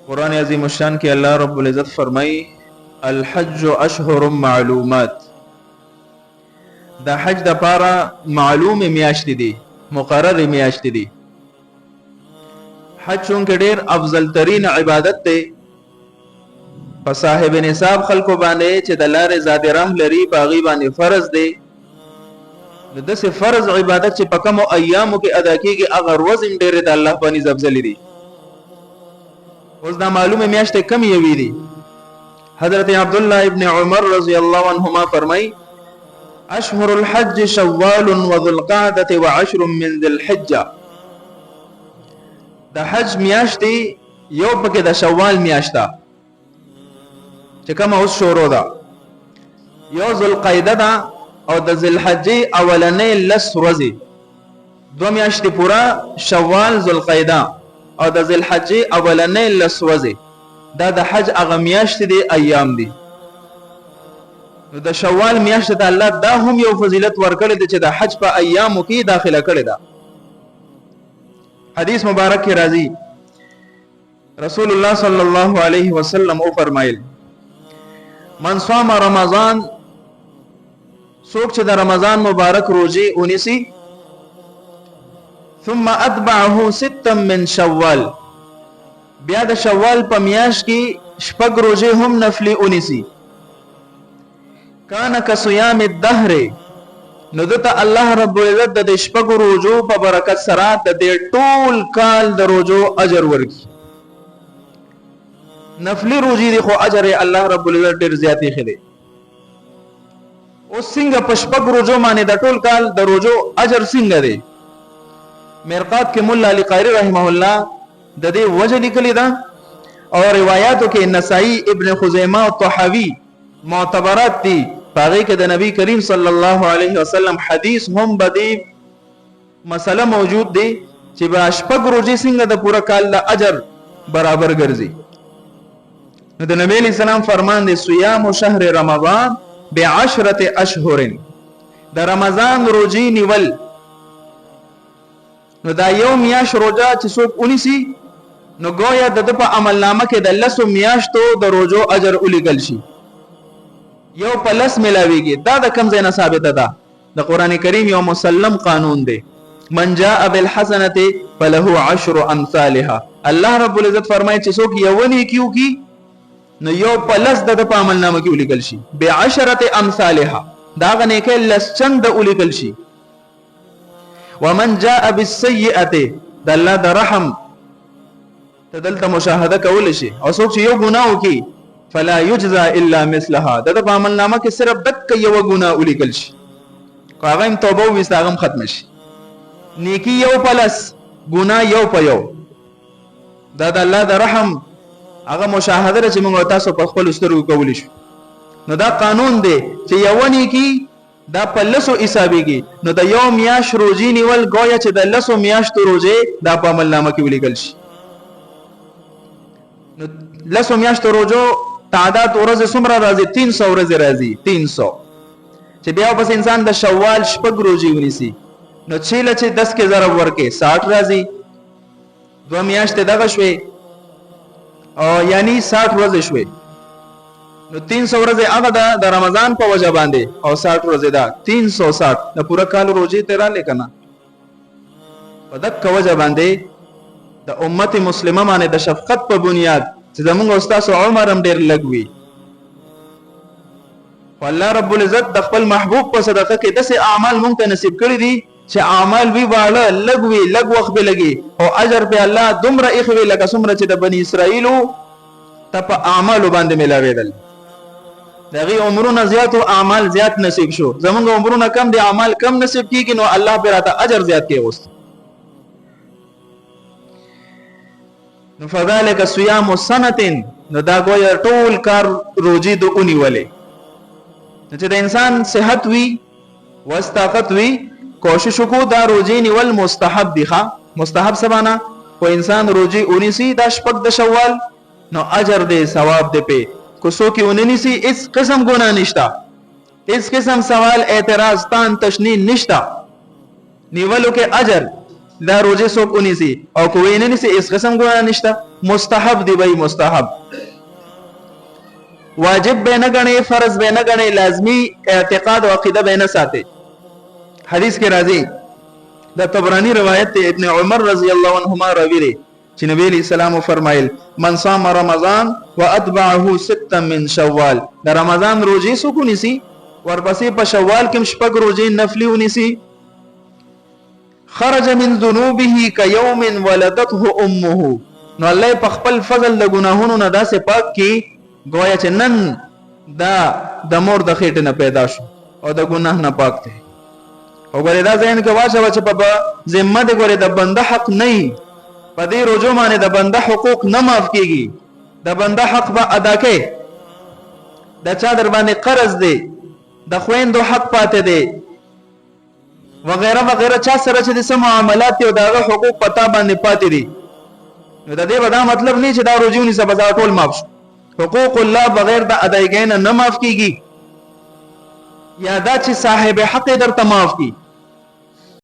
قرآن عظیم الشان کې الله رب العزت فرمای الحج اشهر معلومات، دا حج د پاره معلوم میاشتې دي، مقرر میاشتې دي. حج چون کې ډیر افضل ترین عبادت دی په صاحب نصاب خلکو باندې چې د لارې زاد راه لري باغی باندې فرض دی. د دې فرض عبادت چې په کوم ایامو کې ادا کیږي هغه ورځې ډېر د الله باندې زبزلې دي. اوس دا معلومه میاشتې کم یوي دي. حضرت عبد الله ابن عمر رضی الله عنهما فرمای اشهر الحج شوال وذو القعده وعشر من ذي الحجه. د حج میاشتې یو پکې د شوال میاشت چې کوم اوس شروع ده، یو ذو القعده ده او د ذی الحجې اولنې لس ورځې، دو میاشتې پورا شوال ذو القعده او د ذی الحجې اولنې لس ورځې، دا د حج هغه میاشتې دي، ایام دي. نو د شوال میاشت ته الله دا هم یو فضیلت ورکړی دی چې د حج په ایامو کې داخله کړی ده. حدیث مبارک کې راځي رسول الله صلی الله علیه وسلم او فرمایل من صام رمضان، څوک چې د رمضان مبارک روزي ونیسي، ثم اتبعه ستا من شوال، بیا د شوال په میاشت کې شپږ روزي هم نفلي ونیسي، کان کصيام الدهر، نو دته الله رب العزت د شپږ روزو په برکت سره د ټول کال د روزو اجر ورکړي. نفلی روزي دي خو اجر الله رب العزت ډیر زیاتې خلي. او څنګه په شپږ روزو باندې د ټول کال د روزو اجر څنګه دی؟ مرقات کې مولا علی قاری رحمه الله د دې وجه لیکلی ده او روایتو کې نسائی ابن خزیمه او طحاوی معتبرات دي. پاره کې د نبی کریم صلی الله علیه وسلم حدیث هم بدی مسله موجود دی چې په شپږ روزي څنګه د پورا کال د اجر برابر ګرځي. نو د نبی علیہ السلام فرمان دی صيام شهر رمضان بعشرة اشهر، د رمضان روزي نیول، نو دا یو میاش روزه چې څوک ونیسي نو گویا د په عمل نامه کې د لسو میاشتو د روزو اجر ولیکل شي، یو په لس ملاویږي. دا د کم ځای نه ثابته ده، د قران کریم یو مسلم قانون دی من جاء بالحسنه فله عشر امثالها. الله رب العزت فرمایي چې څوک یو نیکیو کی نو یو په لس د په عمل نامه کې ولیکل شي، بعشره امثالها، دا غنه کې لس چند ولیکل شي. ومن جاء بالسيئه، د الله د رحم تدلته مشاهده کول شي، او څوک چې یو ګناه وکي فلا يجزى الا مثلها، د په عمل نامه کې صرف دک یو ګناه ولیکل شي، هغه توبه وستاغم ختم شي. نیکی یو پلس ګناه یو په یو، دا د الله د رحم هغه مشاهده چې موږ تاسو په خپل سترګو کولی شو. نو دا قانون دی چې یو نیکی دا په لسو حسابيږي، نو د یو میاش روزي نیول گویا چې د لسو میاشتو روزي دا په عمل نامه کې ولیکل شي. نو لسو میاشتو روزو تعداد ورځې څومره راځي؟ 300 ورځې راځي، 300. چې بیا پس انسان د شوال شپږ روزي ونیسي نو چیله چې 10 کې ضرب ورکې 60 راځي، دو میاشتې دغه شوي او یعنی 60 ورځې شوي. نو 300 ورځې هغه د رمضان په وجه باندې او 60 ورځې دا 360 د پورا کال روزي تیرا لیکنه په دغه وجه باندې د امت مسلمه باندې د شفقت په بنیاد چې زمونږ استاد عمر هم ډیر لګوي، والله رب العزت د خپل محبوب په صدقه کې داسې اعمال مونږ ته نصیب کړی دي چې اعمال وی واړه لګوي، لګ وخت به لګي او اجر په الله دومره اخوي لکه څومره چې د بنی اسرائیلو ته په اعمالو باندې ملاویدل. دغه عمرونه زیات او اعمال زیات نصیب شو، زمونږ عمرونه کم دي اعمال کم نصیب کیږي، نو الله به راته اجر زیات کوي. اوس نو فذلک صيام سنه، نو دا ګویا ټول کار روزي د اونې ولې چې د انسان صحت وي واستطاعت وي کوشش وکړو دا روزي نیول مستحب دي. ښا مستحب سبانا کو انسان روزي اونیسی دا شپږ د شوال نو اجر دې ثواب دې په کو سو کې اونیسی اس قسم ګناه نشتا، اس قسم سوال اعتراض تان تشنین نشتا، نیولو کې اجر دا روزي سو اونیسی او کو وینې نسی اس قسم ګناه نشتا. مستحب دی بھائی مستحب واجب به نه غني فرض به نه غني لازمی اعتقاد او عقیده به نه ساتي حدیث کې راځي د طبرانی روایت ته ابن عمر رضی الله عنهما راوي دي چې نبی علیہ السلام فرمایل من صام رمضان واتبعه ستا من شوال د رمضان روزي سو کو نسی ورپسې په شوال کې شپږ روزي نفلی ونیسی خرج من ذنوبه كيوم ولدته امه نو الله په خپل فضل د ګناهونو نه داسې پاک کی گویا چې نن دا د مور د خېټه نه پیدا شو او د ګناه نه پاک دی او ګوره دا ځین کې واشه چې په ذمه د ګوره د بنده حق نه په دې روزو باندې د بنده حقوق نه معاف کیږي د بنده حق به ادا کوي د چا در باندې قرض دی د خويندو حق پاتې دی وغیرہ وغیرہ چا سره چې د سم معاملات او دغه حقوق پتا باندې پاتې دي نو د دې ودا مطلب نه چې دا روزيونی سبا ټول معاف شو حقوق الله بغیر د ادایګۍ نه معاف کیږي یا دا چې صاحب حق درته معاف کی